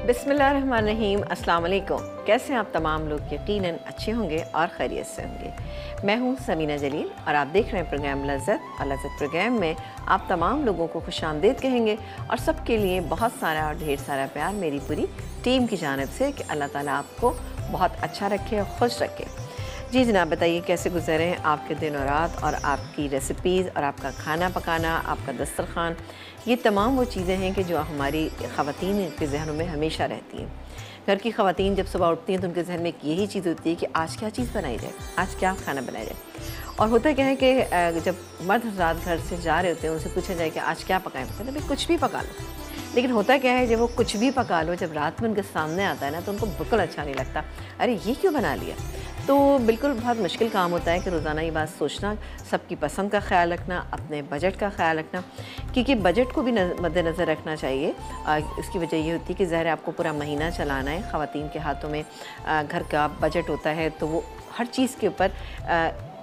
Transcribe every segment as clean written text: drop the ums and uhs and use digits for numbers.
बिस्मिल्लाहिर्रहमानिर्रहीम, अस्सलाम वालेकुम। कैसे हैं आप तमाम लोग? यकीनन अच्छे होंगे और खैरियत से होंगे। मैं हूं समीना जलील और आप देख रहे हैं प्रोग्राम लज़्ज़त। और लज़्ज़त प्रोग्राम में आप तमाम लोगों को खुशामदीद कहेंगे और सबके लिए बहुत सारा और ढेर सारा प्यार मेरी पूरी टीम की जानिब से कि अल्लाह ताला आपको बहुत अच्छा रखे और खुश रखे। जी जनाब, बताइए कैसे गुजरे हैं आपके दिन और रात, और आपकी रेसिपीज़ और आपका खाना पकाना, आपका दस्तरखान, ये तमाम वो चीज़ें हैं कि जो हमारी ख़वातीन के ज़हनों में हमेशा रहती हैं। घर की ख़वातीन जब सुबह उठती हैं तो उनके जहन में यही चीज़ होती है कि आज क्या चीज़ बनाई जाए, आज क्या खाना बनाया जाए। और होता क्या है कि जब मर्द रात घर से जा रहे होते हैं, उनसे पूछा जाए कि आज क्या पकाएं, कहते हैं भाई कुछ भी पका लो। लेकिन होता क्या है, जब वो कुछ भी पका लो, जब रात में उनके सामने आता है ना, तो उनको बिल्कुल अच्छा नहीं लगता, अरे ये क्यों बना लिया। तो बिल्कुल बहुत मुश्किल काम होता है कि रोज़ाना ये बात सोचना, सबकी पसंद का ख्याल रखना, अपने बजट का ख्याल रखना, क्योंकि बजट को भी मद्देनज़र रखना चाहिए। इसकी वजह ये होती है कि ज़ाहिर आपको पूरा महीना चलाना है। ख़वातीन के हाथों में घर का बजट होता है, तो वो हर चीज़ के ऊपर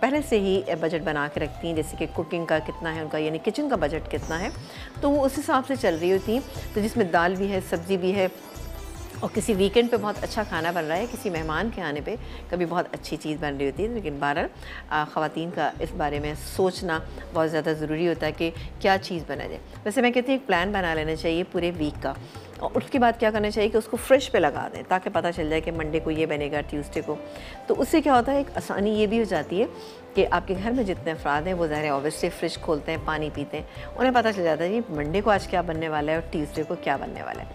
पहले से ही बजट बना के रखती हैं, जैसे कि कुकिंग का कितना है उनका, यानी किचन का बजट कितना है, तो वो उस हिसाब से चल रही होती हैं। तो जिसमें दाल भी है, सब्ज़ी भी है, और किसी वीकेंड पे बहुत अच्छा खाना बन रहा है, किसी मेहमान के आने पे कभी बहुत अच्छी चीज़ बन रही होती है। लेकिन बहरहाल ख़वातीन का इस बारे में सोचना बहुत ज़्यादा ज़रूरी होता है कि क्या चीज़ बना जाए। वैसे मैं कहती हूँ एक प्लान बना लेना चाहिए पूरे वीक का, और उसके बाद क्या करना चाहिए कि उसको फ्रिज पे लगा दें, ताकि पता चल जाए कि मंडे को ये बनेगा, ट्यूसडे को। तो उससे क्या होता है, एक आसानी ये भी हो जाती है कि आपके घर में जितने अफराद हैं वो ज़ाहिर है ऑब्वियसली फ्रिज खोलते हैं, पानी पीते हैं, उन्हें पता चल जाता है कि मंडे को आज क्या बनने वाला है और ट्यूसडे को क्या बनने वाला है।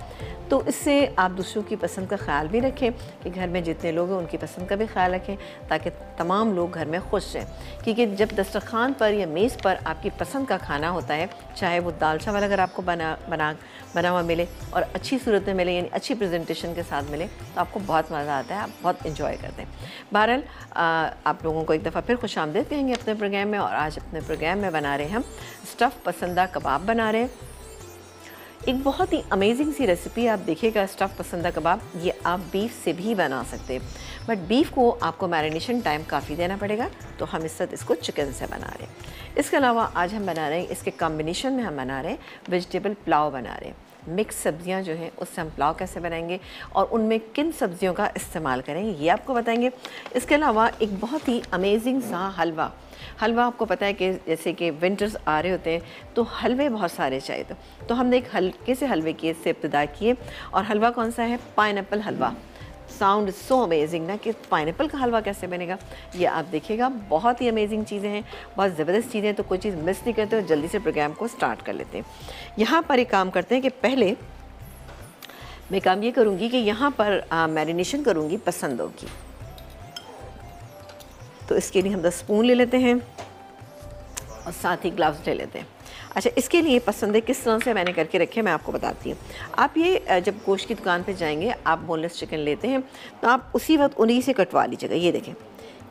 तो इससे आप दूसरों की पसंद का ख्याल भी रखें कि घर में जितने लोग हैं उनकी पसंद का भी ख्याल रखें, ताकि तमाम लोग घर में खुश रहें। क्योंकि जब दस्तरखान पर या मेज़ पर आपकी पसंद का खाना होता है, चाहे वो दाल चावल अगर आपको बना हुआ मिले और अच्छी सूरत में मिले, यानी अच्छी प्रेजेंटेशन के साथ मिले, तो आपको बहुत मज़ा आता है, आप बहुत इंजॉय करते हैं। बहरहाल आप लोगों को एक दफ़ा फिर खुशामदीद कहेंगे अपने प्रोग्राम में। और आज अपने प्रोग्राम में बना रहे हैं हम स्टफ़ पसंदा कबाब बना रहे हैं। एक बहुत ही अमेजिंग सी रेसिपी आप देखिएगा, स्टफ़ पसंदा कबाब। ये आप बीफ से भी बना सकते हैं, बट बीफ को आपको मैरिनेशन टाइम काफ़ी देना पड़ेगा, तो हम इस वक्त इसको चिकन से बना रहे हैं। इसके अलावा आज हम बना रहे हैं, इसके कॉम्बिनेशन में हम बना रहे हैं वेजिटेबल पुलाव बना रहे हैं। मिक्स सब्जियां जो हैं उससे हम पुलाव कैसे बनाएंगे और उनमें किन सब्जियों का इस्तेमाल करेंगे, ये आपको बताएंगे। इसके अलावा एक बहुत ही अमेजिंग सा हलवा आपको पता है कि जैसे कि विंटर्स आ रहे होते हैं तो हलवे बहुत सारे चाहिए, तो हमने एक हल्के से हलवे की से इब्तिदा किए। और हलवा कौन सा है? पाइनएप्पल हलवा। साउंड सो अमेजिंग ना, कि पाइनएप्पल का हलवा कैसे बनेगा, ये आप देखिएगा। बहुत ही अमेजिंग चीज़ें हैं, बहुत ज़बरदस्त चीज़ें हैं, तो कोई चीज़ मिस नहीं करते और जल्दी से प्रोग्राम को स्टार्ट कर लेते हैं। यहाँ पर एक काम करते हैं कि पहले मैं काम ये करूँगी कि यहाँ पर मैरिनेशन करूँगी पसंदों की। तो इसके लिए हम 10 स्पून ले लेते हैं और साथ ही ग्लव्स ले लेते हैं। अच्छा, इसके लिए पसंद है किस तरह से मैंने करके रखे मैं आपको बताती हूँ। आप ये जब गोश्त की दुकान पे जाएंगे, आप बोनलेस चिकन लेते हैं, तो आप उसी वक्त उन्हीं से कटवा लीजिएगा। ये देखें,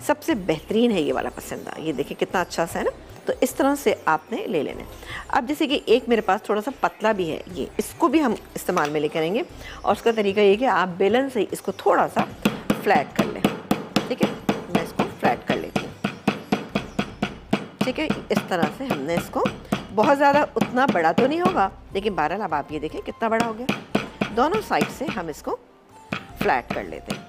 सबसे बेहतरीन है ये वाला पसंदा, ये देखें कितना अच्छा सा है ना। तो इस तरह से आपने ले लेना है। अब जैसे कि एक मेरे पास थोड़ा सा पतला भी है, ये इसको भी हम इस्तेमाल में ले करेंगे। और उसका तरीका ये कि आप बेलन से इसको थोड़ा सा फ्लैट कर लें। ठीक है, मैं इसको फ्लैट कर लेती हूँ। ठीक है, इस तरह से हमने इसको, बहुत ज़्यादा उतना बड़ा तो नहीं होगा, लेकिन बहरहाल अब आप ये देखें कितना बड़ा हो गया। दोनों साइड से हम इसको फ्लैट कर लेते हैं।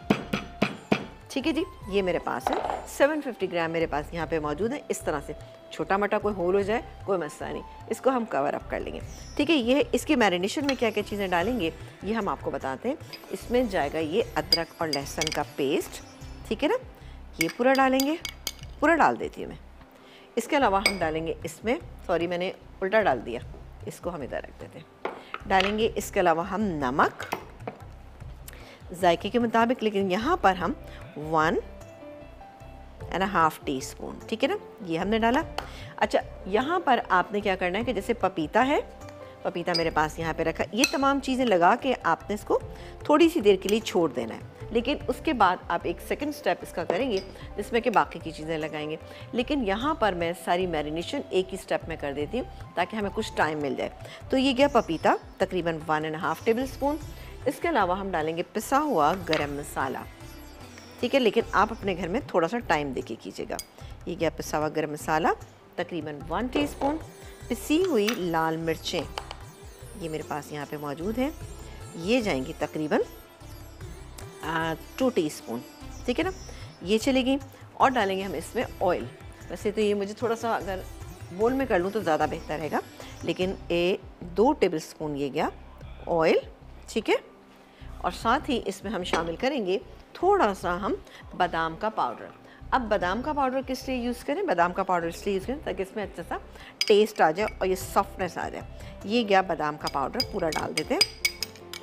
ठीक है जी, ये मेरे पास है 750 ग्राम मेरे पास यहाँ पे मौजूद है। इस तरह से छोटा मोटा कोई होल हो जाए कोई मसला नहीं, इसको हम कवर अप कर लेंगे। ठीक है, ये इसके मैरिनेशन में क्या क्या चीज़ें डालेंगे ये हम आपको बताते हैं। इसमें जाएगा ये अदरक और लहसुन का पेस्ट, ठीक है ना, ये पूरा डालेंगे, पूरा डाल देती हूँ मैं। इसके अलावा हम डालेंगे इसमें, सॉरी मैंने उल्टा डाल दिया, इसको हम इधर रख देते हैं। डालेंगे इसके अलावा हम नमक जायके के मुताबिक, लेकिन यहाँ पर हम 1.5 टीस्पून, ठीक है ना, ये हमने डाला। अच्छा, यहाँ पर आपने क्या करना है कि जैसे पपीता है, पपीता मेरे पास यहाँ पे रखा, ये तमाम चीज़ें लगा के आपने इसको थोड़ी सी देर के लिए छोड़ देना है। लेकिन उसके बाद आप एक सेकंड स्टेप इसका करेंगे जिसमें कि बाकी की चीज़ें लगाएंगे। लेकिन यहाँ पर मैं सारी मैरिनेशन एक ही स्टेप में कर देती हूँ ताकि हमें कुछ टाइम मिल जाए। तो ये गया पपीता तकरीबन 1.5 टेबल स्पून। इसके अलावा हम डालेंगे पिसा हुआ गरम मसाला, ठीक है, लेकिन आप अपने घर में थोड़ा सा टाइम देके कीजिएगा। ये गया पिसा हुआ गरम मसाला तकरीबन 1 टीस्पून। पिसी हुई लाल मिर्चें ये मेरे पास यहाँ पे मौजूद है ये जाएंगी तकरीबन 2 टीस्पून, ठीक है ना, ये चलेगी। और डालेंगे हम इसमें ऑयल। वैसे तो ये मुझे थोड़ा सा अगर बोल में कर लूँ तो ज़्यादा बेहतर रहेगा, लेकिन 2 टेबलस्पून ये गया ऑयल, ठीक है। और साथ ही इसमें हम शामिल करेंगे थोड़ा सा हम बादाम का पाउडर। अब बादाम का पाउडर किस लिए यूज़ करें? बादाम का पाउडर इसलिए यूज़ करें ताकि इसमें अच्छा सा टेस्ट आ जाए और ये सॉफ्टनेस आ जाए। ये गया बादाम का पाउडर, पूरा डाल देते हैं,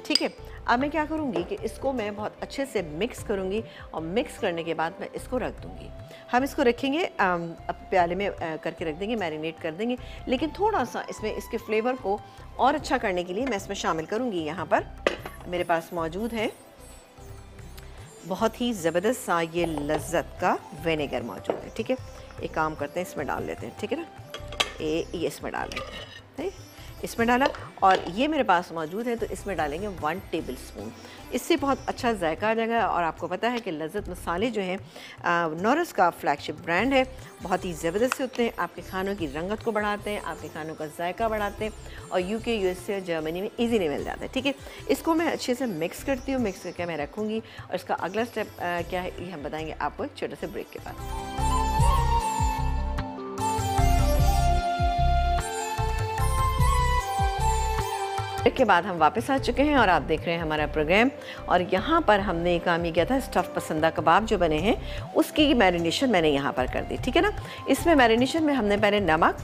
ठीक है। अब मैं क्या करूँगी कि इसको मैं बहुत अच्छे से मिक्स करूँगी और मिक्स करने के बाद मैं इसको रख दूँगी। हम इसको रखेंगे अब प्याले में करके रख देंगे, मैरिनेट कर देंगे। लेकिन थोड़ा सा इसमें इसके फ्लेवर को और अच्छा करने के लिए मैं इसमें शामिल करूँगी, यहाँ पर मेरे पास मौजूद है बहुत ही ज़बरदस्त सा ये लज्जत का विनेगर मौजूद है, ठीक है। एक काम करते हैं, इसमें डाल लेते हैं, ठीक है ना। ये इसमें डाल लेते हैं, ठीक, इसमें डाला। और ये मेरे पास मौजूद है तो इसमें डालेंगे 1 टेबलस्पून। इससे बहुत अच्छा जायका आ जाएगा। और आपको पता है कि लज्जत मसाले जो हैं नौरस का फ्लैगशिप ब्रांड है, बहुत ही ज़बरदस्त होते हैं, आपके खानों की रंगत को बढ़ाते हैं, आपके खानों का जायका बढ़ाते हैं और यूके, यूएसए और जर्मनी में ईजीली मिल जाता है, ठीक है। इसको मैं अच्छे से मिक्स करती हूँ, मिक्स करके मैं रखूँगी। और इसका अगला स्टेप क्या है ये हम बताएंगे आपको एक छोटे से ब्रेक के बाद। ब्रेक के बाद हम वापस आ चुके हैं और आप देख रहे हैं हमारा प्रोग्राम। और यहाँ पर हमने काम ये किया था, स्टफ़ पसंदा कबाब जो बने हैं उसकी मैरिनेशन मैंने यहाँ पर कर दी, ठीक है ना। इसमें मैरिनेशन में हमने पहले नमक,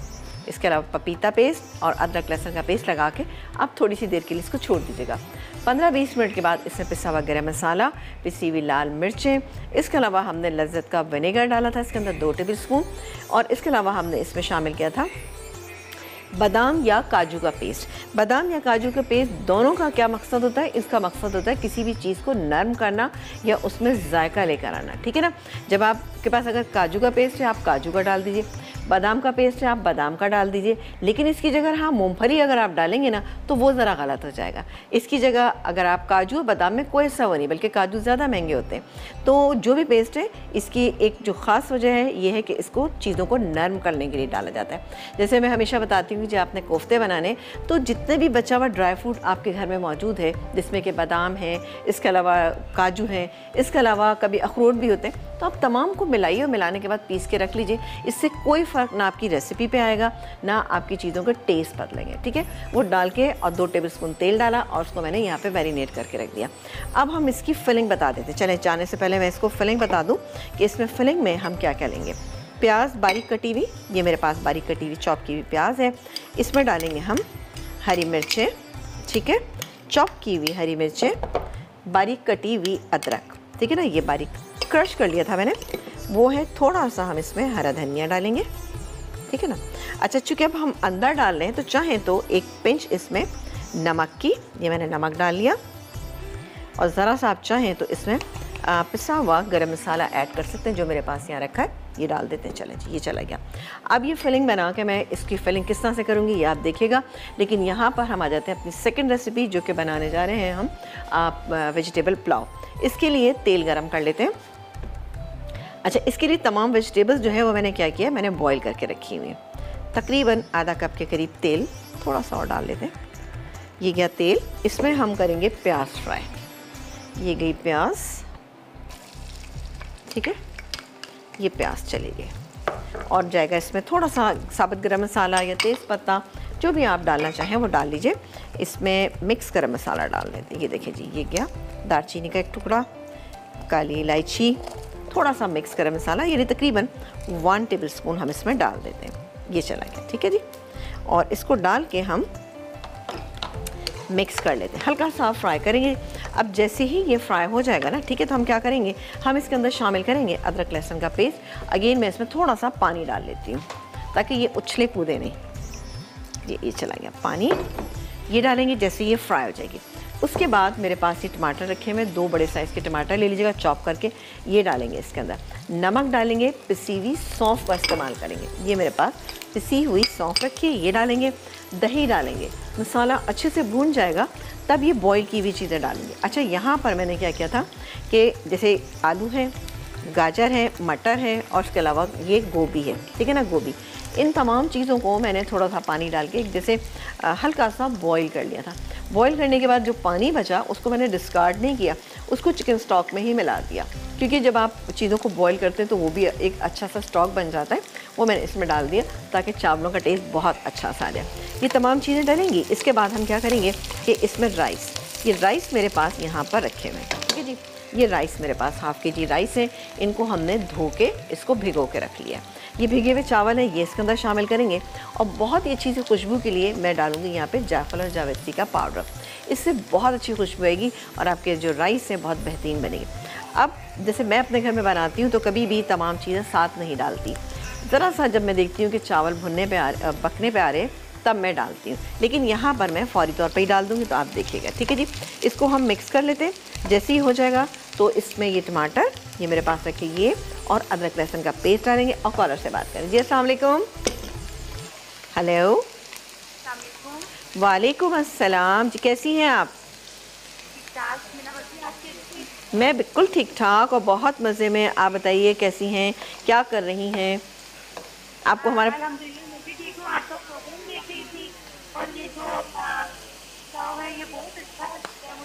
इसके अलावा पपीता पेस्ट और अदरक लहसुन का पेस्ट लगा के आप थोड़ी सी देर के लिए इसको छोड़ दीजिएगा। 15-20 मिनट के बाद इसमें पिसा हुआ गरम मसाला, पिसी हुई लाल मिर्चें, इसके अलावा हमने लज्जत का विनेगर डाला था इसके अंदर 2 टेबलस्पून। और इसके अलावा हमने इसमें शामिल किया था बादाम या काजू का पेस्ट। बादाम या काजू का पेस्ट दोनों का क्या मकसद होता है? इसका मकसद होता है किसी भी चीज़ को नरम करना या उसमें जायका लेकर आना, ठीक है ना। जब आपके पास अगर काजू का पेस्ट है आप काजू का डाल दीजिए, बादाम का पेस्ट है आप बादाम का डाल दीजिए। लेकिन इसकी जगह हाँ मूंगफली अगर आप डालेंगे ना तो वो ज़रा गलत हो जाएगा। इसकी जगह अगर आप काजू और बादाम में कोई ऐसा वो नहीं, बल्कि काजू ज़्यादा महंगे होते हैं। तो जो भी पेस्ट है इसकी एक जो ख़ास वजह है ये है कि इसको चीज़ों को नरम करने के लिए डाला जाता है। जैसे मैं हमेशा बताती हूँ जब आपने कोफ्ते बनाने तो जितने भी बचा हुआ ड्राई फ्रूट आपके घर में मौजूद है, जिसमें कि बादाम है, इसके अलावा काजू है, इसके अलावा कभी अखरोट भी होते हैं, तो आप तमाम को मिलाइए और मिलाने के बाद पीस के रख लीजिए। इससे कोई फ़र्क ना आपकी रेसिपी पे आएगा ना आपकी चीज़ों का टेस्ट बदलेंगे, ठीक है। वो डाल के और 2 टेबलस्पून तेल डाला और उसको मैंने यहाँ पे मैरिनेट करके रख दिया। अब हम इसकी फिलिंग बता देते हैं। चलें, जाने से पहले मैं इसको फिलिंग बता दूँ कि इसमें फिलिंग में हम क्या क्या लेंगे। प्याज बारीक कटी हुई, ये मेरे पास बारीक कटी हुई चॉप की हुई प्याज है। इसमें डालेंगे हम हरी मिर्चें, ठीक है, चॉप की हुई हरी मिर्चें, बारीक कटी हुई अदरक, ठीक है ना, ये बारीक क्रश कर लिया था मैंने, वो है। थोड़ा सा हम इसमें हरा धनिया डालेंगे, ठीक है ना। अच्छा, चूँकि अब हम अंदर डाल रहे हैं तो चाहें तो एक पिंच इसमें नमक की, ये मैंने नमक डाल लिया। और ज़रा सा आप चाहें तो इसमें पिसा हुआ गरम मसाला ऐड कर सकते हैं, जो मेरे पास यहाँ रखा है, ये डाल देते हैं। चलें जी, ये चला गया। अब ये फिलिंग बना के मैं इसकी फिलिंग किस तरह से करूँगी ये आप देखिएगा। लेकिन यहाँ पर हम आ जाते हैं अपनी सेकंड रेसिपी, जो कि बनाने जा रहे हैं हम वेजिटेबल पुलाव। इसके लिए तेल गरम कर लेते हैं। अच्छा, इसके लिए तमाम वेजिटेबल्स जो है वो मैंने क्या किया, मैंने बॉईल करके रखी हुई है। तकरीबन आधा कप के करीब तेल, थोड़ा सा और डाल लेते हैं। ये गया तेल, इसमें हम करेंगे प्याज फ्राई। ये गई प्याज, ठीक है, ये प्याज चली गई। और जाएगा इसमें थोड़ा सा साबुत गरम मसाला या तेज़ पत्ता, जो भी आप डालना चाहें वो डाल लीजिए। इसमें मिक्स गरम मसाला डाल देते हैं। ये देखिए जी, ये गया दालचीनी का एक टुकड़ा, काली इलायची, थोड़ा सा मिक्स गरम मसाला, ये तकरीबन 1 टेबलस्पून हम इसमें डाल देते हैं। ये चला गया, ठीक है जी। और इसको डाल के हम मिक्स कर लेते हैं, हल्का सा फ्राई करेंगे। अब जैसे ही ये फ्राई हो जाएगा ना, ठीक है, तो हम क्या करेंगे, हम इसके अंदर शामिल करेंगे अदरक लहसुन का पेस्ट। अगेन मैं इसमें थोड़ा सा पानी डाल लेती हूँ ताकि ये उछले कूदे नहीं। ये चला गया पानी, ये डालेंगे जैसे ये फ्राई हो जाएगी। उसके बाद मेरे पास ये टमाटर रखे हुए, 2 बड़े साइज़ के टमाटर ले लीजिएगा चॉप करके, ये डालेंगे इसके अंदर। नमक डालेंगे, पिसी हुई सौंफ का इस्तेमाल करेंगे, ये मेरे पास पिसी हुई सौंफ रखी है, ये डालेंगे। दही डालेंगे, मसाला अच्छे से भून जाएगा तब ये बॉईल की हुई चीज़ें डालेंगे। अच्छा, यहाँ पर मैंने क्या किया था कि जैसे आलू है, गाजर है, मटर है और उसके अलावा ये गोभी है, ठीक है ना, गोभी, इन तमाम चीज़ों को मैंने थोड़ा सा पानी डाल के जैसे हल्का सा बॉईल कर लिया था। बॉईल करने के बाद जो पानी बचा उसको मैंने डिस्कार्ड नहीं किया, उसको चिकन स्टॉक में ही मिला दिया, क्योंकि जब आप चीज़ों को बॉईल करते हैं तो वो भी एक अच्छा सा स्टॉक बन जाता है। वो मैंने इसमें डाल दिया ताकि चावलों का टेस्ट बहुत अच्छा सा आ जाए। ये तमाम चीज़ें डलेंगी। इसके बाद हम क्या करेंगे कि इसमें राइस, ये राइस मेरे पास यहाँ पर रखे हुए हैं, ठीक है जी। ये राइस मेरे पास हाफ़ के जी राइस है, इनको हमने धो के इसको भिगो के रख लिया। ये भिगे हुए चावल है, ये इसके अंदर शामिल करेंगे। और बहुत ही अच्छी सी खुशबू के लिए मैं डालूँगी यहाँ पे जायफल और जावित्री का पाउडर। इससे बहुत अच्छी खुशबू आएगी और आपके जो राइस है बहुत बेहतरीन बनेगी। अब जैसे मैं अपने घर में बनाती हूँ तो कभी भी तमाम चीज़ें साथ नहीं डालती, ज़रा सा जब मैं देखती हूँ कि चावल भुनने पे पकने पे आ रहे तब मैं डालती हूँ, लेकिन यहाँ पर मैं फ़ौरी तौर पे ही डाल दूँगी, तो आप देखिएगा, ठीक है जी। इसको हम मिक्स कर लेते हैं। जैसे ही हो जाएगा तो इसमें ये टमाटर, ये मेरे पास रखे ये, और अदरक लहसुन का पेस्ट डालेंगे। और कॉलर से बात करें जी। अस्सलाम वालेकुम। हेलो, वालेकुम अस्सलाम जी, कैसी हैं आप? मैं बिल्कुल ठीक ठाक और बहुत मज़े में। आप बताइए कैसी हैं, क्या कर रही हैं? आपको हमारा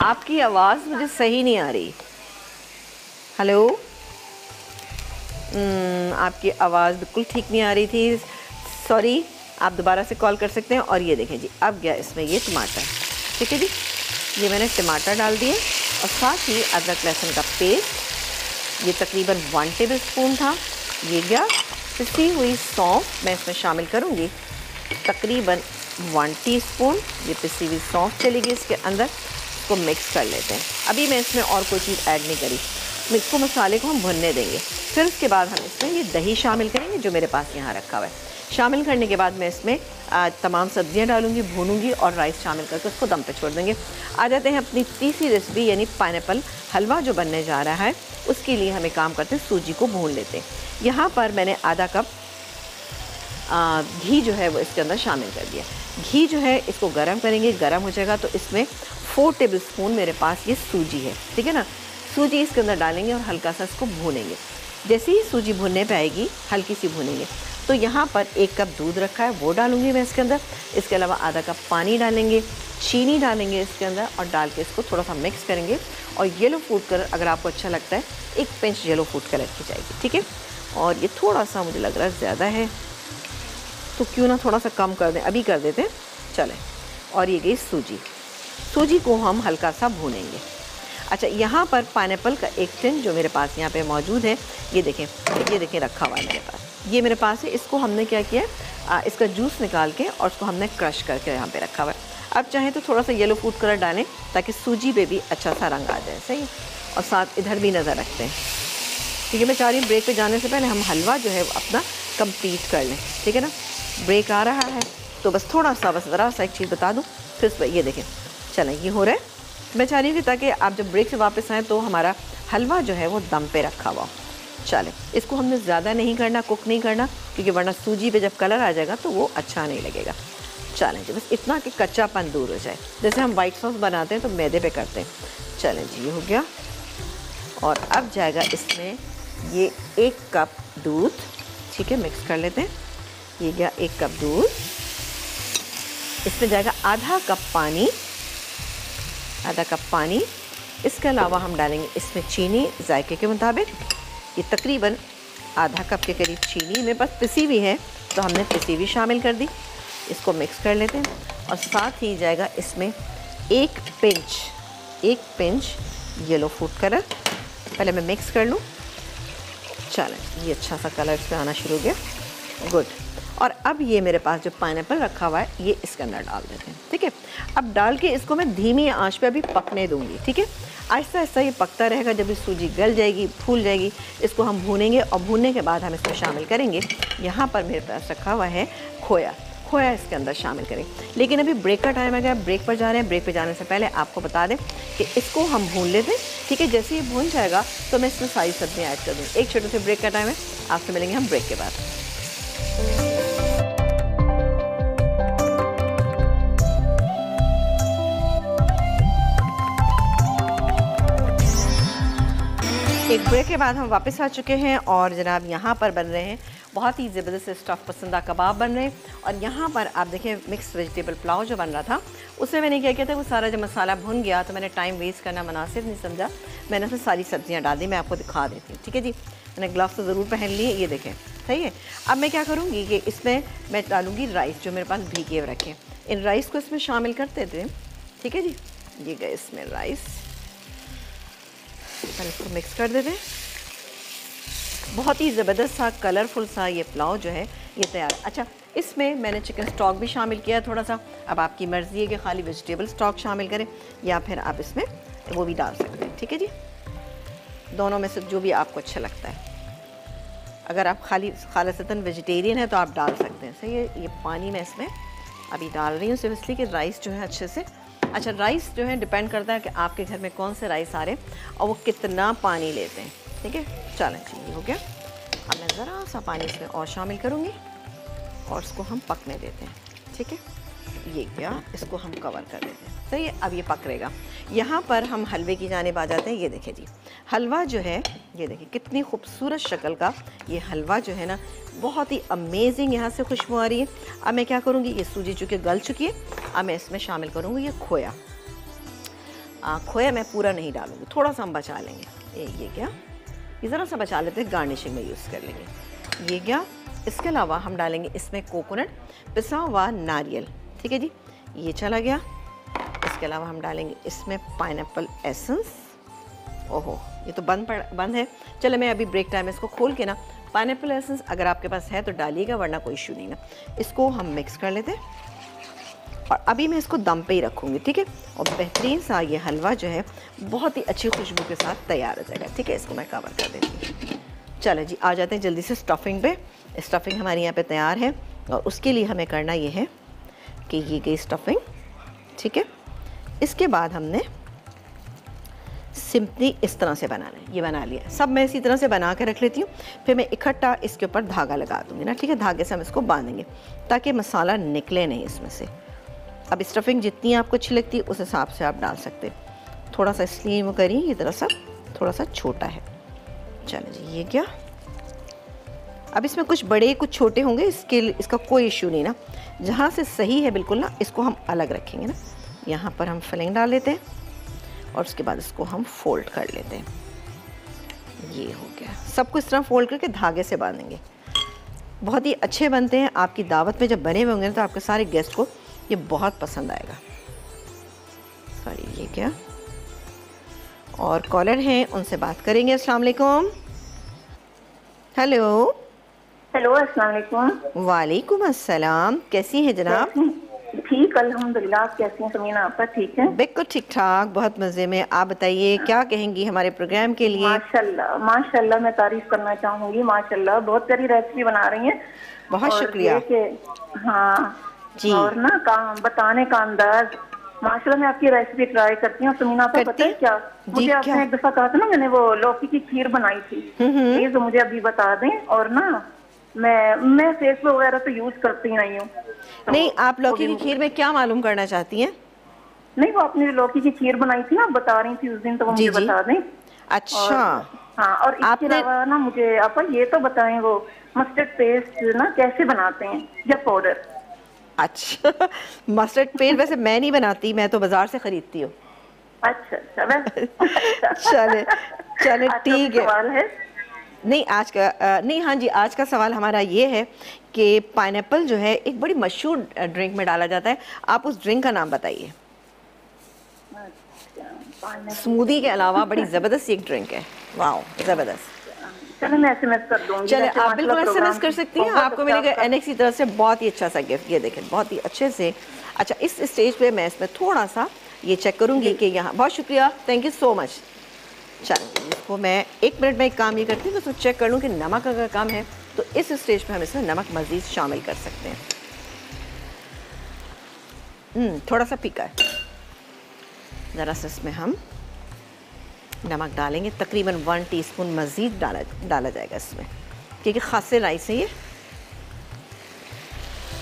आपकी आवाज़ मुझे सही नहीं आ रही। हेलो, आपकी आवाज़ बिल्कुल ठीक नहीं आ रही थी, सॉरी। आप दोबारा से कॉल कर सकते हैं। और ये देखें जी, अब गया इसमें ये टमाटर, ठीक है जी। ये मैंने टमाटर डाल दिए और साथ ही अदरक लहसुन का पेस्ट, ये तकरीबन 1 टेबल स्पून था। ये गया। पिसी हुई सौंफ मैं इसमें शामिल करूँगी, तकरीबन 1 टीस्पून ये पिसी हुई सौंफ चलेगी इसके अंदर। इसको मिक्स कर लेते हैं। अभी मैं इसमें और कोई चीज़ ऐड नहीं करी, इसको मसाले को हम भुनने देंगे। फिर उसके बाद हम इसमें ये दही शामिल करेंगे जो मेरे पास यहाँ रखा हुआ है। शामिल करने के बाद मैं इसमें तमाम सब्जियां डालूंगी, भूनूंगी और राइस शामिल करके उसको दम पे छोड़ देंगे। आ जाते हैं अपनी तीसरी रेसिपी, यानी पाइनएप्पल हलवा जो बनने जा रहा है। उसके लिए हमें काम करते हैं, सूजी को भून लेते हैं। यहाँ पर मैंने आधा कप घी जो है वो इसके अंदर शामिल कर दिया। घी जो है इसको गर्म करेंगे, गर्म हो जाएगा तो इसमें 4 टेबल स्पून मेरे पास ये सूजी है, ठीक है ना। सूजी इसके अंदर डालेंगे और हल्का सा इसको भूनेंगे। जैसे ही सूजी भुनने पे आएगी, हल्की सी भुनेंगे, तो यहाँ पर 1 कप दूध रखा है वो डालूंगी मैं इसके अंदर। इसके अलावा आधा कप पानी डालेंगे, चीनी डालेंगे इसके अंदर और डाल के इसको थोड़ा सा मिक्स करेंगे। और येलो फूड कलर अगर आपको अच्छा लगता है, 1 पिंच येलो फूड कलर की जाएगी, ठीक है। और ये थोड़ा सा मुझे लग रहा है ज़्यादा है, तो क्यों ना थोड़ा सा कम कर दें, अभी कर देते हैं, चलें। और ये गई सूजी। सूजी को हम हल्का सा भूनेंगे। अच्छा, यहाँ पर पाइनएप्पल का 1 टिन जो मेरे पास यहाँ पे मौजूद है, ये देखें रखा हुआ है मेरे पास, ये मेरे पास है। इसको हमने क्या किया, इसका जूस निकाल के और उसको हमने क्रश करके यहाँ पे रखा हुआ है। अब चाहें तो थोड़ा सा येलो फूड कलर डालें ताकि सूजी पे भी अच्छा सा रंग आ जाए, सही है। और साथ इधर भी नज़र रखते हैं, ठीक है। मैं चाह रही हूँ ब्रेक पे जाने से पहले हम हलवा जो है अपना कंप्लीट कर लें, ठीक है ना। ब्रेक आ रहा है तो बस थोड़ा सा, बस ज़रा सा एक चीज़ बता दूँ, फिर ये देखें, चलें ये हो रहा है। मैं चाह रही हूँ कि ताकि आप जब ब्रेक से वापस आएँ तो हमारा हलवा जो है वो दम पे रखा हुआ। चलें, इसको हमने ज़्यादा नहीं करना, कुक नहीं करना, क्योंकि वरना सूजी पे जब कलर आ जाएगा तो वो अच्छा नहीं लगेगा। चलें जी, बस इतना कि कच्चापन दूर हो जाए। जैसे हम वाइट सॉस बनाते हैं तो मैदे पे करते हैं। चलें जी, ये हो गया। और अब जाएगा इसमें ये 1 कप दूध, ठीक है, मिक्स कर लेते हैं। ये गया 1 कप दूध। इसमें जाएगा आधा कप पानी, आधा कप पानी। इसके अलावा हम डालेंगे इसमें चीनी जायके के मुताबिक। ये तकरीबन आधा कप के करीब चीनी मेरे पास पिसी हुई है, तो हमने पिसी हुई शामिल कर दी। इसको मिक्स कर लेते हैं। और साथ ही जाएगा इसमें 1 पिंच येलो फूड कलर। पहले मैं मिक्स कर लूँ। चलें, ये अच्छा सा कलर इसमें आना शुरू हो गया, गुड। और अब ये मेरे पास जो पाइनएप्पल रखा हुआ है ये इसके अंदर डाल देते हैं, ठीक है। अब डाल के इसको मैं धीमी आंच पे अभी पकने दूंगी, ठीक है। आहिस्ता आहिस्ता ये पकता रहेगा। जब ये सूजी गल जाएगी, फूल जाएगी, इसको हम भूनेंगे और भूनने के बाद हम इसमें शामिल करेंगे। यहाँ पर मेरे पास रखा हुआ है खोया, खोया इसके अंदर शामिल करें। लेकिन अभी ब्रेक का टाइम आ गया, ब्रेक पर जा रहे हैं। ब्रेक पर जाने से पहले आपको बता दें कि इसको हम भून लेते हैं, ठीक है। जैसे ये भून जाएगा तो मैं इसमें सारी सब्जियाँ ऐड कर दूँ। एक छोटे से ब्रेक का टाइम है, आपसे मिलेंगे हम ब्रेक के बाद। एक ब्रेक के बाद हम वापस आ चुके हैं और जनाब यहाँ पर बन रहे हैं बहुत ही ज़बरदस्त स्टफ़ पसंदा कबाब बन रहे हैं। और यहाँ पर आप देखें मिक्स वेजिटेबल पुलाव जो बन रहा था उसमें मैंने क्या किया था, वो सारा जब मसाला भुन गया तो मैंने टाइम वेस्ट करना मुनासिब नहीं समझा, मैंने उसमें सारी सब्जियाँ डाल दी। मैं आपको दिखा देती हूँ, ठीक है जी। मैंने ग्लव्स तो ज़रूर पहन लिए, ये देखें सही है। अब मैं क्या करूँगी कि इसमें मैं डालूँगी राइस जो मेरे पास भीगे हुए रखे, इन राइस को इसमें शामिल करते थे, ठीक है जी। ये गए इसमें राइस, पहले इसको मिक्स कर देते हैं। बहुत ही ज़बरदस्त सा कलरफुल सा ये पुलाव जो है ये तैयार। अच्छा, इसमें मैंने चिकन स्टॉक भी शामिल किया है थोड़ा सा। अब आपकी मर्ज़ी है कि खाली वेजिटेबल स्टॉक शामिल करें या फिर आप इसमें वो भी डाल सकते हैं, ठीक है जी। दोनों में से जो भी आपको अच्छा लगता है। अगर आप खालिसतन वेजिटेरियन है तो आप डाल सकते हैं, सही है। ये पानी मैं इसमें अभी डाल रही हूँ सिर्फ इसलिए कि राइस जो है अच्छे से, अच्छा राइस जो है डिपेंड करता है कि आपके घर में कौन से राइस आ रहे हैं और वो कितना पानी लेते हैं, ठीक है। चलें जी, ये हो गया। अब मैं ज़रा सा पानी इसमें और शामिल करूँगी और इसको हम पकने देते हैं, ठीक है। ये क्या, इसको हम कवर कर देते हैं, सही है। अब ये पक रहेगा। यहाँ पर हम हलवे की जानिब आ जाते हैं। ये देखें जी, हलवा जो है ये देखिए कितनी खूबसूरत शक्ल का ये हलवा जो है ना, बहुत ही अमेजिंग यहाँ से खुशबू आ रही है। अब मैं क्या करूँगी, ये सूजी चूँकि गल चुकी है, अब मैं इसमें शामिल करूँगी ये खोया। खोया मैं पूरा नहीं डालूँगी, थोड़ा सा हम बचा लेंगे। ये क्या, ये ज़रा सा बचा लेते हैं, गार्निशिंग में यूज़ कर लेंगे। ये क्या, इसके अलावा हम डालेंगे इसमें कोकोनट पिसा हुआ नारियल, ठीक है जी, ये चला गया। इसके अलावा हम डालेंगे इसमें पाइनएप्पल एसेंस। ओहो, ये तो बंद है। चलो मैं अभी ब्रेक टाइम में इसको खोल के ना, पाइनएप्पल एसेंस अगर आपके पास है तो डालिएगा, वरना कोई इशू नहीं ना। इसको हम मिक्स कर लेते हैं और अभी मैं इसको दम पे ही रखूँगी, ठीक है। और बेहतरीन सा ये हलवा जो है बहुत ही अच्छी खुशबू के साथ तैयार हो जाएगा, ठीक है। इसको मैं कवर कर देती हूँ। चलो जी, आ जाते हैं जल्दी से स्टफिंग पे। स्टफिंग हमारी यहाँ पे तैयार है और उसके लिए हमें करना ये है कि ये गई स्टफिंग, ठीक है। इसके बाद हमने सिंपली इस तरह से बनाना है। ये बना लिया सब, मैं इसी तरह से बना के रख लेती हूँ। फिर मैं इकट्ठा इसके ऊपर धागा लगा दूँगी ना, ठीक है। धागे से हम इसको बांधेंगे ताकि मसाला निकले नहीं इसमें से। अब स्टफिंग जितनी आपको अच्छी लगती है उस हिसाब से आप डाल सकते हैं। थोड़ा सा इसलिए वो करिए, ये तरह सा थोड़ा सा छोटा है। चलो जी, ये क्या, अब इसमें कुछ बड़े कुछ छोटे होंगे, इसका कोई इशू नहीं ना। जहाँ से सही है बिल्कुल ना, इसको हम अलग रखेंगे ना। यहाँ पर हम फिलिंग डाल लेते हैं और उसके बाद इसको हम फोल्ड कर लेते हैं। ये हो गया। सबको इस तरह फोल्ड करके धागे से बांधेंगे। बहुत ही अच्छे बनते हैं। आपकी दावत में जब बने हुए होंगे तो आपके सारे गेस्ट को ये बहुत पसंद आएगा। सॉरी, ये क्या, और कॉलर हैं, उनसे बात करेंगे। अस्सलाम वालेकुम। हेलो हेलो, अस्सलाम वालेकुम। वालेकुम अस्सलाम। कैसी हैं जनाब? ठीक, अल्हम्दुलिल्लाह। आप कैसी हैं समीना? आपका ठीक है? बिल्कुल ठीक ठाक, बहुत मज़े में। आप बताइए क्या कहेंगी हमारे प्रोग्राम के लिए? माशाल्लाह माशाल्लाह, मैं तारीफ करना चाहूँगी। माशाल्लाह, बहुत प्यारी रेसिपी बना रही हैं। बहुत शुक्रिया। हाँ जी, और ना काम बताने का अंदाज माशाल्लाह। मैं आपकी रेसिपी ट्राई करती हूँ समीना। आपको पता है क्या, मुझे आपने एक दफ़ा कहा था ना, मैंने वो लौकी की खीर बनाई थी, प्लीज मुझे अभी बता दें। और ना मैं फेसबुक वगैरह तो यूज करती नहीं हूँ। तो नहीं, आप लौकी की खीर में क्या मालूम करना चाहती हैं? नहीं, वो आपने लौकी की खीर बनाई थी ना, बता रही थी उस दिन, तो वो मुझे बता दें। अच्छा, हाँ, और इसके अलावा ना मुझे आप ये तो बताएं, वो मस्टर्ड पेस्ट ना कैसे बनाते हैं या पाउडर? अच्छा, मस्टर्ड पेस्ट वैसे मैं नहीं बनाती, मैं तो बाजार से खरीदती हूँ। अच्छा अच्छा, चले चले, ठीक है। सवाल है नहीं आज का नहीं, हाँ जी, आज का सवाल हमारा ये है कि पाइनएप्पल जो है एक बड़ी मशहूर ड्रिंक में डाला जाता है, आप उस ड्रिंक का नाम बताइए। स्मूदी के अलावा बड़ी ज़बरदस्त एक ड्रिंक है। वाओ, ज़बरदस्त। चलो मैं एसएमएस कर दूंगी। चले, आप बिल्कुल एसएमएस कर सकती हैं, आपको मिलेगा एनएक्स की तरफ से बहुत ही अच्छा सा गिफ्ट। ये देखें, बहुत ही अच्छे से। अच्छा, इस स्टेज पे मैं इसमें थोड़ा सा ये चेक करूँगी कि यहाँ, बहुत शुक्रिया, थैंक यू सो मच। चलो, इसको मैं 1 मिनट में एक काम ये करती हूँ, तो चेक कर लूँ कि नमक अगर कम है तो इस स्टेज पे हम इसमें नमक मज़ीद शामिल कर सकते हैं। थोड़ा सा फीका है, ज़रा सा इसमें हम नमक डालेंगे। तकरीबन 1 टीस्पून मज़ीद डाला जाएगा इसमें, क्योंकि खासे राइस है ये।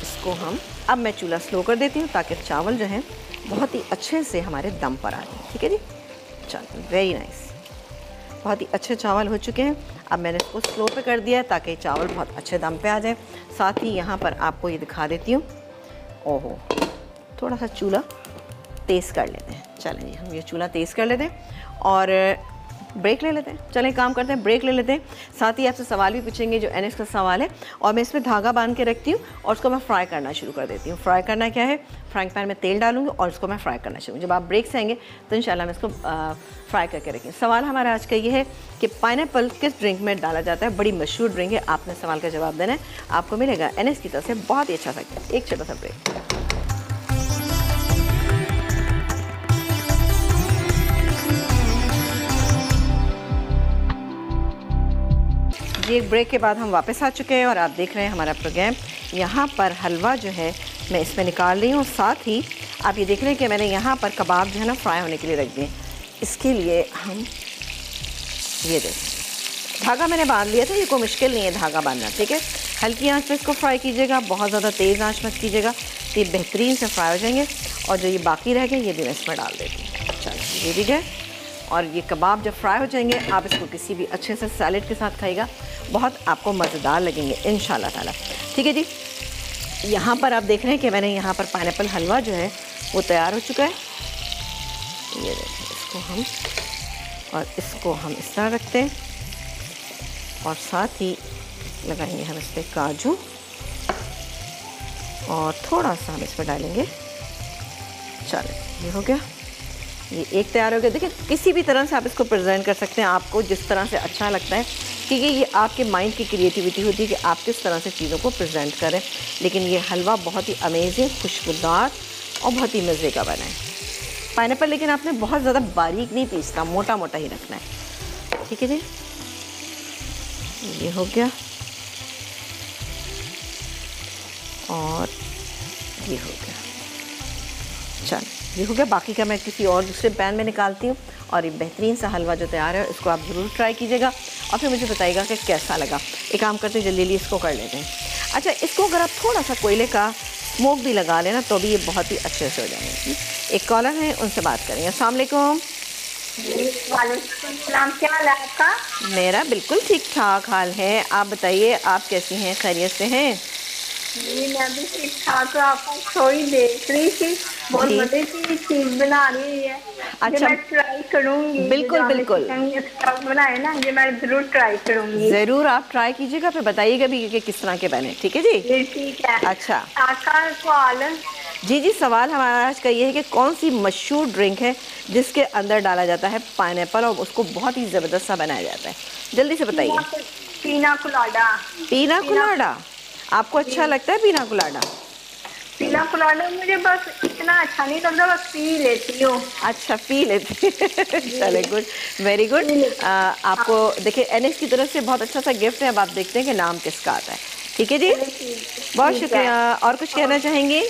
इसको हम, अब मैं चूल्हा स्लो कर देती हूँ ताकि चावल जो हैं बहुत ही अच्छे से हमारे दम पर आ जाए, ठीक है जी। चलो, वेरी नाइस। बहुत ही अच्छे चावल हो चुके हैं। अब मैंने इसको स्लो पे कर दिया है ताकि चावल बहुत अच्छे दम पे आ जाए। साथ ही यहाँ पर आपको ये दिखा देती हूँ, ओहो थोड़ा सा चूल्हा तेज़ कर लेते हैं। चलें जी, हम ये चूल्हा तेज़ कर लेते हैं और ब्रेक ले लेते हैं। चलें काम करते हैं, ब्रेक ले लेते हैं। साथ ही आपसे सवाल भी पूछेंगे जो एनएस का सवाल है, और मैं इसमें धागा बांध के रखती हूँ और उसको मैं फ्राई करना शुरू कर देती हूँ। फ्राई करना क्या है, फ्राइंग पैन में तेल डालूंगी और इसको मैं फ्राई करना शुरू। जब आप ब्रेक से आएंगे तो इंशाल्लाह मैं इसको फ्राई करके रखेंगे। सवाल हमारा आज का ये है कि पाइनएप्पल किस ड्रिंक में डाला जाता है। बड़ी मशहूर ड्रिंक है, आपने सवाल का जवाब देना है। आपको मिलेगा एनएस की तरफ से बहुत ही अच्छा सा एक छोटा सा ब्रेक। एक ब्रेक के बाद हम वापस आ चुके हैं और आप देख रहे हैं हमारा प्रोग्राम। यहाँ पर हलवा जो है मैं इसमें निकाल रही हूँ। साथ ही आप ये देख रहे हैं कि मैंने यहाँ पर कबाब जो है ना फ्राई होने के लिए रख दिए। इसके लिए हम ये देखें, धागा मैंने बांध लिया था, ये कोई मुश्किल नहीं है धागा बांधना, ठीक है। हल्की आंच पे इसको फ्राई कीजिएगा, बहुत ज़्यादा तेज़ आंच मत कीजिएगा, तो ये बेहतरीन से फ्राई हो जाएंगे। और जो ये बाकी रह गए ये भी मैं इसमें डाल देती हूँ। चलो ये भी गए, और ये कबाब जब फ्राई हो जाएंगे आप इसको किसी भी अच्छे से सैलेड के साथ खाइएगा, बहुत आपको मज़ेदार लगेंगे इंशाल्लाह ताला। ठीक है जी, यहाँ पर आप देख रहे हैं कि मैंने यहाँ पर पाइनएप्पल हलवा जो है वो तैयार हो चुका है। ये देखें, इसको हम इस तरह रखते हैं और साथ ही लगाएंगे हम इस पर काजू और थोड़ा सा हम इसमें डालेंगे। चलो ये हो गया, ये एक तैयार हो गया। देखिए किसी भी तरह से आप इसको प्रेजेंट कर सकते हैं, आपको जिस तरह से अच्छा लगता है, क्योंकि ये आपके माइंड की क्रिएटिविटी होती है कि आप किस तरह से चीज़ों को प्रेजेंट करें। लेकिन ये हलवा बहुत ही अमेजिंग, खुशबूदार और बहुत ही मज़े का बना है। पाइनएप्पल लेकिन आपने बहुत ज़्यादा बारीक नहीं पीसना, मोटा मोटा ही रखना है। ठीक है जी, ये हो गया और ये हो गया। चल ये हो गया, बाकी का मैं किसी और दूसरे पैन में निकालती हूँ। और ये बेहतरीन सा हलवा जो तैयार है इसको आप ज़रूर ट्राई कीजिएगा और फिर मुझे बताइएगा कि कैसा लगा। एक काम करते हैं, जल्दी जल्दी इसको कर लेते हैं। अच्छा, इसको अगर आप थोड़ा सा कोयले का स्मोक भी लगा लेना तो भी ये बहुत ही अच्छे से हो जाएंगे। एक कॉलर है, उनसे बात करेंगे। अस्सलाम वालेकुम। वालेकुम सलाम, क्या हाल है आपका? मेरा बिल्कुल ठीक ठाक हाल है, आप बताइए आप कैसी हैं, खैरियत से हैं? जी मैं भी ठीक ठाक हूँ। आपको थोड़ी देख रही थी, बहुत मजे की चीज बना रही है। अच्छा, मैं ट्राई करूँगी। बिल्कुल बिल्कुल बनाए ना, ये मैं जरूर ट्राई करूँगी। ज़रूर आप ट्राई कीजिएगा, फिर बताइएगा भी कि किस तरह के बने। ठीक है जी, ठीक है। अच्छा, आपका सवाल? जी सवाल हमारा आज का ये है कि कौन सी मशहूर ड्रिंक है जिसके अंदर डाला जाता है पाइनएप्पल और उसको बहुत ही ज़बरदस्त सा बनाया जाता है। जल्दी से बताइए। पीना कोलाडा। पीना कोलाडा आपको अच्छा लगता है? पीना कोलाडा, पीना कोलाडा मुझे बस इतना अच्छा नहीं लगता, बस पी लेती हूँ। अच्छा पी लेती चले, गुड, वेरी गुड। आपको देखिए एनएस की तरफ से बहुत अच्छा सा गिफ्ट है। अब आप देखते हैं कि नाम किसका आता है। ठीक है जी, बहुत शुक्रिया। और कुछ कहना चाहेंगे?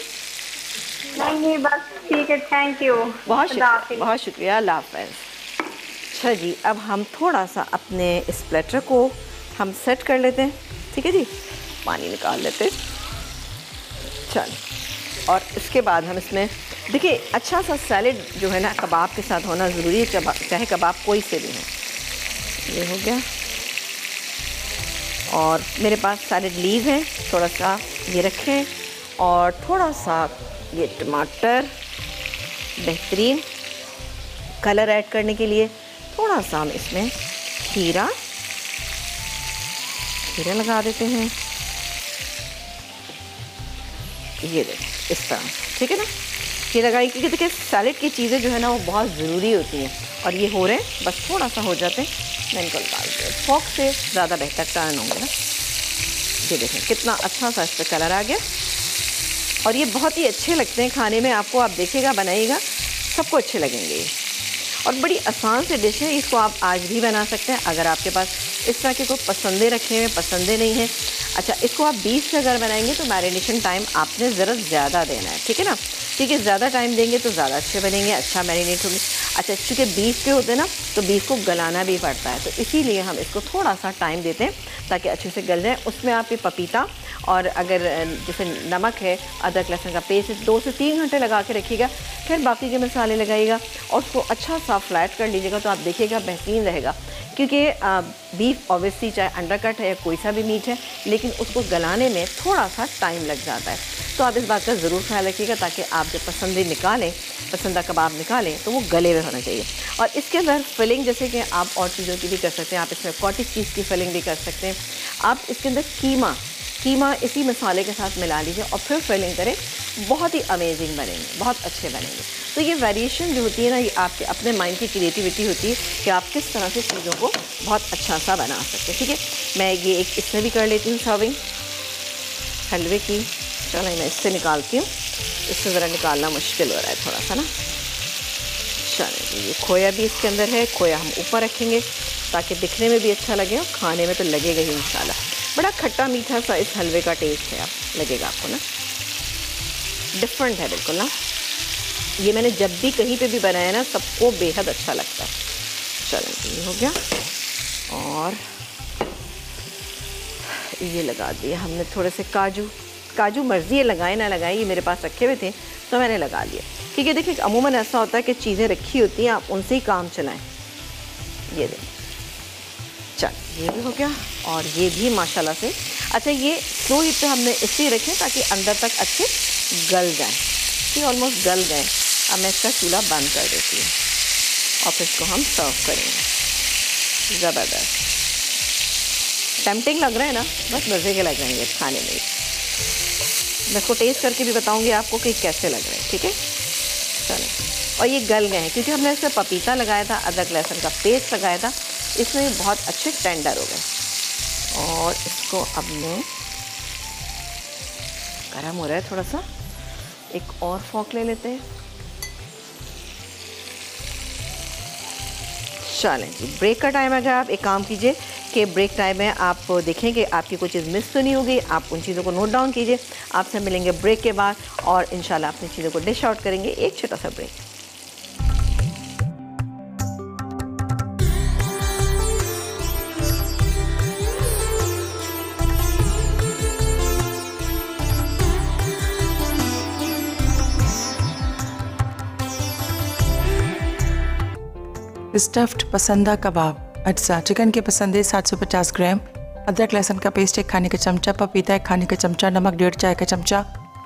नहीं बस ठीक है, थैंक यू, बहुत शुक्रिया, अल्लाह हाफ़िज़। अच्छा जी, अब हम थोड़ा सा अपने इस प्लेटर को हम सेट कर लेते हैं। ठीक है जी, पानी निकाल लेते हैं। चल, और इसके बाद हम इसमें देखिए अच्छा सा सैलेड जो है ना कबाब के साथ होना ज़रूरी है, चाहे कबाब कोई से भी हो। ये हो गया, और मेरे पास सैलेड लीव है, थोड़ा सा ये रखें, और थोड़ा सा ये टमाटर, बेहतरीन कलर ऐड करने के लिए थोड़ा सा हम इसमें खीरा लगा देते हैं। ये देखें इस तरह, ठीक है ना, ये लगाई, क्योंकि देखिए सैलेड की चीज़ें जो है ना वो बहुत ज़रूरी होती हैं। और ये हो रहे हैं, बस थोड़ा सा हो जाते हैं, मैं इनको निकाल दूँ। फॉक से ज़्यादा बेहतर टर्न होंगे ना। ये देखें कितना अच्छा सा इस पर कलर आ गया, और ये बहुत ही अच्छे लगते हैं खाने में। आपको, आप देखिएगा, बनाइएगा, सबको अच्छे लगेंगे ये। और बड़ी आसान से डिश है, इसको आप आज भी बना सकते हैं अगर आपके पास इस तरह के कोई पसंदे रखे हुए पसंदे नहीं हैं। अच्छा, इसको आप बीफ से अगर बनाएंगे तो मैरिनेशन टाइम आपने ज़रा ज़्यादा देना है, ठीक है ना, क्योंकि ज़्यादा टाइम देंगे तो ज़्यादा अच्छे बनेंगे, अच्छा मैरिनेट होंगे। अच्छा, चूँकि बीफ के होते हैं ना तो बीफ को गलाना भी पड़ता है, तो इसीलिए हम इसको थोड़ा सा टाइम देते हैं ताकि अच्छे से गल जाए। उसमें आप ये पपीता और अगर जैसे नमक है, अदरक लहसुन का पेस्ट 2 से 3 घंटे लगा के रखिएगा, फिर बाकी के मसाले लगाइएगा और उसको अच्छा सा फ्लैट कर लीजिएगा, तो आप देखिएगा बेहतरीन रहेगा। क्योंकि बीफ ऑब्वियसली चाहे अंडरकट है या कोई सा भी मीट है, लेकिन उसको गलाने में थोड़ा सा टाइम लग जाता है। तो आप इस बात का ज़रूर ख्याल रखिएगा ताकि आप जब पसंदीदा कबाब निकालें तो वो गले हुए होना चाहिए। और इसके अंदर फिलिंग जैसे कि आप और चीज़ों की भी कर सकते हैं, आप इसमें कॉटेज चीज़ की फिलिंग भी कर सकते हैं। आप इसके अंदर कीमा इसी मसाले के साथ मिला लीजिए और फिर फिलिंग करें, बहुत ही अमेजिंग बनेंगे, बहुत अच्छे बनेंगे। तो ये वेरिएशन जो होती है ना, ये आपके अपने माइंड की क्रिएटिविटी होती है कि आप किस तरह से चीज़ों को बहुत अच्छा सा बना सकते हैं। ठीक है, मैं ये एक इसमें भी कर लेती हूँ सर्विंग हलवे की। चलो मैं इससे निकालती हूँ, इससे ज़रा निकालना मुश्किल हो रहा है थोड़ा सा ना। चलिए ये खोया भी इसके अंदर है, खोया हम ऊपर रखेंगे ताकि दिखने में भी अच्छा लगे और खाने में तो लगेगा ही इंशाल्लाह। बड़ा खट्टा मीठा सा इस हलवे का टेस्ट है, आप लगेगा आपको ना, डिफरेंट है बिल्कुल ना। ये मैंने जब भी कहीं पे भी बनाया ना, सबको बेहद अच्छा लगता है। चलो ये हो गया और ये लगा दिए हमने थोड़े से काजू मर्ज़ी है लगाए ना लगाए, ये मेरे पास रखे हुए थे तो मैंने लगा लिया। ठीक है, देखिए अमूमन ऐसा होता है कि चीज़ें रखी होती हैं, आप उनसे ही काम चलाएं। ये देखिए, चल ये भी हो गया और ये भी माशाल्लाह से अच्छा। ये स्लो हीट पे हमने इसलिए रखे ताकि अंदर तक अच्छे गल जाएं। ये ऑलमोस्ट गल गए। अब मैं इसका चूल्हा बंद कर देती हूँ और फिर इसको हम सर्व करेंगे। ज़बरदस्त टेम्पटिंग लग रहा है ना, बस मज़े के लग रहे हैं ये खाने में। मैं इसको टेस्ट करके भी बताऊंगी आपको कि कैसे लग रहे हैं। ठीक है, चलो। और ये गल गए हैं क्योंकि हमने इसमें पपीता लगाया था, अदरक लहसुन का पेस्ट लगाया था, इसमें बहुत अच्छे टेंडर हो गए। और इसको अब मैं गर्म हो रहा है थोड़ा सा, एक और फोक ले लेते हैं। चलें जी, ब्रेक का टाइम है। अगर आप एक काम कीजिए कि ब्रेक टाइम में आप देखें कि आपकी कोई चीज़ मिस तो नहीं होगी, आप उन चीज़ों को नोट डाउन कीजिए। आपसे मिलेंगे ब्रेक के बाद और इंशाल्लाह अपनी चीज़ों को डिश आउट करेंगे। एक छोटा सा ब्रेक। स्टफ्ड पसंदा कबाब अज्जा चिकन के पसंदे 750 ग्राम, अदरक लहसुन का पेस्ट 1 खाने का चमचा, पपीता 1 खाने का चमचा, नमक 1.5 चाय का चमचा,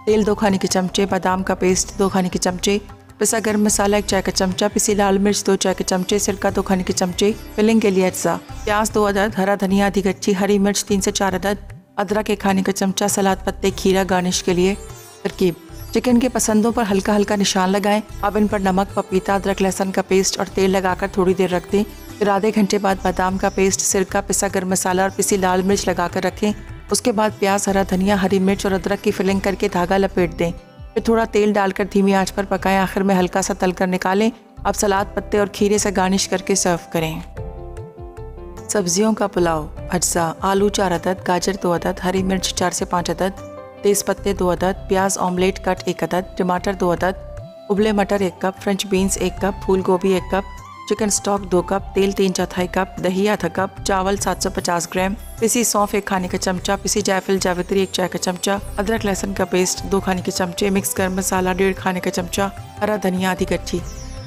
तेल 2 खाने के चमचे, बादाम का पेस्ट 2 खाने के चमचे, पिसा गर्म मसाला 1 चाय का चमचा, पिसी लाल मिर्च 2 चाय के चमचे, सिरका 2 खाने के चमचे। फिलिंग के लिए अज्जा प्याज 2 अदद, हरा धनिया आधी कच्ची, हरी मिर्च 3 से 4 अदद, अदरक 1 खाने का चमचा, सलाद पत्ते, खीरा गार्निश के लिए। तरकीब चिकन के पसंदों पर हल्का हल्का निशान लगाएं। अब इन पर नमक, पपीता, अदरक लहसुन का पेस्ट और तेल लगाकर थोड़ी देर रख दें। फिर आधे घंटे बाद बादाम का पेस्ट, सिरका, पिसा गर्म मसाला और पिसी लाल मिर्च लगाकर रखें। उसके बाद प्याज, हरा धनिया, हरी मिर्च और अदरक की फिलिंग करके धागा लपेट दें। फिर थोड़ा तेल डालकर धीमी आंच पर पकाएं। आखिर में हल्का सा तलकर निकालें। अब सलाद पत्ते और खीरे से गार्निश करके सर्व करें। सब्जियों का पुलाव अज्जा आलू 4 अदद, गाजर 2 अदद, हरी मिर्च 4 से 5 अदद, तेज पत्ते 2 अदद, प्याज ऑमलेट कट 1 अदद, टमाटर 2 अदद, उबले मटर 1 कप, फ्रेंच बीन्स 1 कप, फूल गोभी 1 कप, चिकन स्टॉक 2 कप, तेल 3/4 कप, दही आधा कप, चावल 750 ग्राम, पिसी सौंफ 1 खाने का चमचा, पिसी जायफल जावित्री 1 चाय का चमचा, अदरक लहसुन का पेस्ट 2 खाने के चमचे, मिक्स गर्म मसाला 1.5 खाने का चमचा, हरा धनिया आधी कच्ची।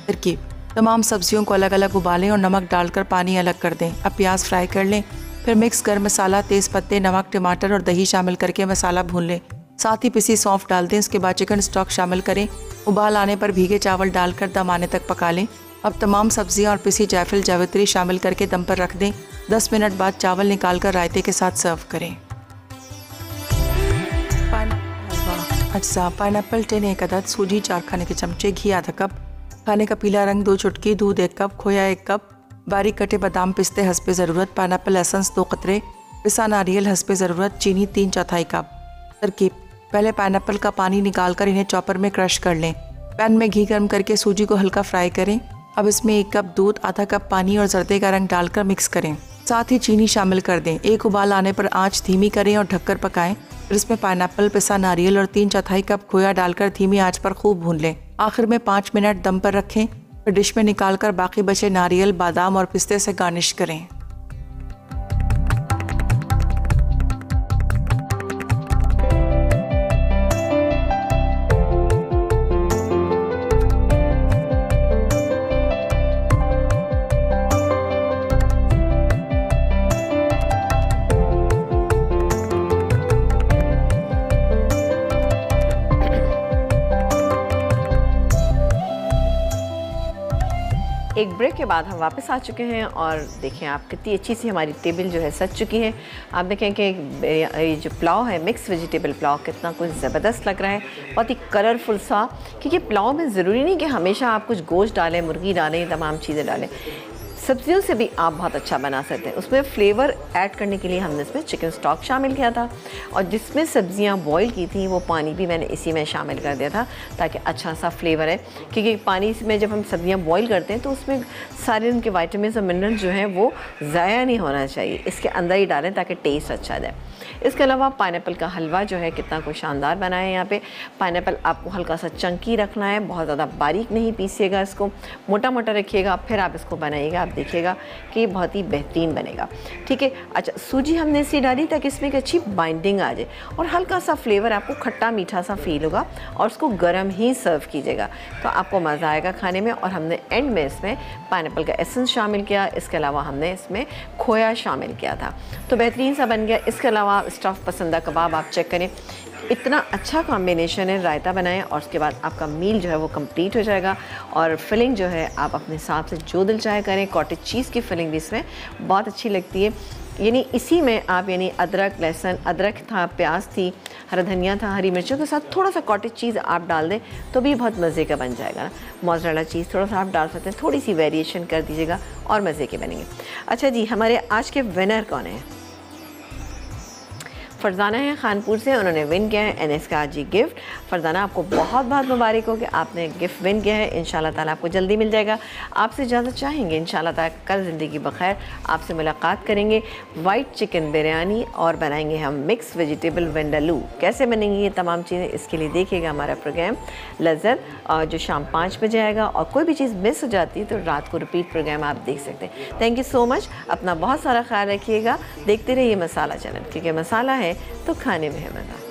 तरकीब तमाम सब्जियों को अलग अलग उबालें और नमक डालकर पानी अलग कर दें। अब प्याज फ्राई कर लें। फिर मिक्स गर्म मसाला, तेज पत्ते, नमक, टमाटर और दही शामिल करके मसाला भून लें। साथ ही पिसी सौंफ डाल दें। इसके बाद चिकन स्टॉक शामिल करें। उबाल आने पर भीगे चावल डालकर दम आने तक पका लें। अब तमाम सब्जियां और पिसी जायफल जावित्री शामिल करके दम पर रख दें। 10 मिनट बाद चावल निकालकर रायते के साथ सर्व करें। अज्जा पाइनएप्पल 10 1 अदद, सूजी 4 खाने के चमचे, घी आधा कप, खाने का पीला रंग 2 चुटकी, दूध 1 कप, खोया 1 कप, बारीक कटे बादाम पिस्ते हस्बे ज़रूरत, पाइनएप्पल एसेंस 2 कतरे, पिसा नारियल हस्बे ज़रूरत, चीनी 3/4 कप। तरकीब पहले पाइनएप्पल का पानी निकालकर इन्हें चॉपर में क्रश कर लें। पैन में घी गर्म करके सूजी को हल्का फ्राई करें। अब इसमें 1 कप दूध, आधा कप पानी और जर्दे का रंग डालकर मिक्स करें। साथ ही चीनी शामिल कर दें। एक उबाल आने पर आंच धीमी करें और ढककर पकाएं। फिर इसमें पाइनएप्पल, पिसा नारियल और 3/4 कप खोया डालकर धीमी आंच पर खूब भून लें। आखिर में 5 मिनट दम पर रखें। फिर डिश में निकालकर बाकी बचे नारियल, बादाम और पिस्ते से गार्निश करें। एक ब्रेक के बाद हम वापस आ चुके हैं और देखें आप कितनी अच्छी सी हमारी टेबल जो है सज चुकी है। आप देखें कि ये जो पुलाव है, मिक्स वेजिटेबल पुलाव, कितना कुछ ज़बरदस्त लग रहा है, बहुत ही कलरफुल सा। क्योंकि पुलाव में ज़रूरी नहीं कि हमेशा आप कुछ गोश्त डालें, मुर्गी डालें, तमाम चीज़ें डालें, सब्जियों से भी आप बहुत अच्छा बना सकते हैं। उसमें फ्लेवर ऐड करने के लिए हमने इसमें चिकन स्टॉक शामिल किया था और जिसमें सब्जियां बॉईल की थी वो पानी भी मैंने इसी में शामिल कर दिया था ताकि अच्छा सा फ्लेवर है। क्योंकि पानी में जब हम सब्जियां बॉईल करते हैं तो उसमें सारे उनके विटामिन और मिनरल जो हैं वो ज़ाया नहीं होना चाहिए, इसके अंदर ही डालें ताकि टेस्ट अच्छा जाए। इसके अलावा पाइनएप्पल का हलवा जो है कितना कुछ शानदार बना है। यहाँ पे पाइनएप्पल आपको हल्का सा चंकी रखना है, बहुत ज़्यादा बारीक नहीं पीसिएगा, इसको मोटा मोटा रखिएगा, फिर आप इसको बनाइएगा, आप देखिएगा कि बहुत ही बेहतरीन बनेगा। ठीक है। अच्छा, सूजी हमने इसलिए डाली ताकि इसमें एक अच्छी बाइंडिंग आ जाए और हल्का सा फ्लेवर आपको खट्टा मीठा सा फील होगा और उसको गर्म ही सर्व कीजिएगा तो आपको मज़ा आएगा खाने में। और हमने एंड में इसमें पाइनएप्पल का एसेंस शामिल किया, इसके अलावा हमने इसमें खोया शामिल किया था, तो बेहतरीन सा बन गया। इसके अलावा स्टफ़ पसंदा कबाब आप चेक करें, इतना अच्छा कॉम्बिनेशन है। रायता बनाएं और उसके बाद आपका मील जो है वो कंप्लीट हो जाएगा। और फिलिंग जो है आप अपने हिसाब से जो दिल चाहे करें। कॉटेज चीज़ की फिलिंग भी इसमें बहुत अच्छी लगती है, यानी इसी में आप यानी अदरक, लहसुन, अदरक था, प्याज थी, हरा धनिया था, हरी मिर्चों के साथ थोड़ा सा कॉटेज चीज़ आप डाल दें तो भी बहुत मज़े का बन जाएगा ना। मोज़रेला चीज़ थोड़ा सा आप डाल सकते हैं, थोड़ी सी वेरिएशन कर दीजिएगा और मज़े के बनेंगे। अच्छा जी, हमारे आज के विनर कौन है? फरजाना है खानपुर से, उन्होंने विन किया है एनएस का जी गिफ्ट। फरजाना आपको बहुत बहुत मुबारक हो कि आपने गिफ्ट विन किया है। इंशाल्लाह ताला आपको जल्दी मिल जाएगा। आपसे इजाज़त चाहेंगे इंशाल्लाह ताला कल ज़िंदगी बखैर आपसे मुलाकात करेंगे। वाइट चिकन बिरयानी और बनाएंगे हम मिक्स वेजिटेबल विंडालू। कैसे बनेंगी ये तमाम चीज़ें, इसके लिए देखिएगा हमारा प्रोग्राम लज़्ज़त जो शाम 5 बजे आएगा। और कोई भी चीज़ मिस हो जाती है तो रात को रिपीट प्रोग्राम आप देख सकते हैं। थैंक यू सो मच, अपना बहुत सारा ख्याल रखिएगा। देखते रहिए मसाला चैनल, क्योंकि मसाला है तो खाने में है मज़ा।